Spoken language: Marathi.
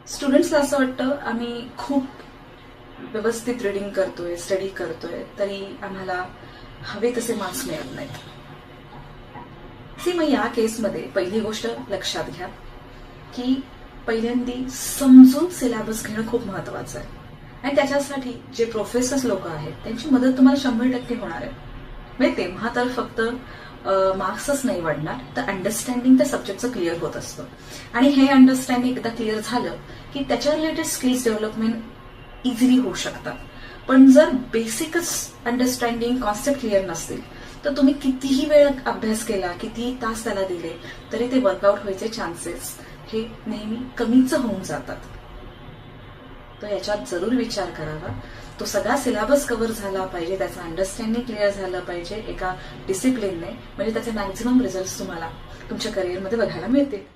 स्टुडंट्सला असं वाटतं आम्ही खूप व्यवस्थित रीडिंग करतोय, स्टडी करतोय, तरी आम्हाला हवे तसे मार्क्स मिळत नाहीत. मग या केसमध्ये पहिली गोष्ट लक्षात घ्या की पहिल्यांदी समजून सिलेबस घेणं खूप महत्वाचं आहे. आणि त्याच्यासाठी जे प्रोफेसर्स लोक आहेत त्यांची मदत तुम्हाला 100% होणार आहे. म्हणजे तेव्हा तर फक्त मार्क्सच नाही वाढणार, तर अंडरस्टँडिंग त्या सब्जेक्टचं क्लिअर होत असतं. आणि हे अंडरस्टँडिंग एकदा क्लिअर झालं की त्याच्या रिलेटेड स्किल्स डेव्हलपमेंट इझिली होऊ शकतात. पण जर बेसिकच अंडरस्टँडिंग कॉन्सेप्ट क्लिअर नसतील तर तुम्ही कितीही वेळ अभ्यास केला, कितीही तास त्याला दिले, तरी ते वर्कआउट व्हायचे चान्सेस हे नेहमी कमीच होऊन जातात. तर याच्यात जरूर विचार करावा. तो सगळा सिलेबस कव्हर झाला पाहिजे, त्याचं अंडरस्टँडिंग क्लिअर झालं पाहिजे एका डिसिप्लिनने, म्हणजे त्याचे मॅक्झिमम रिझल्ट तुम्हाला तुमच्या करिअरमध्ये बघायला मिळतील.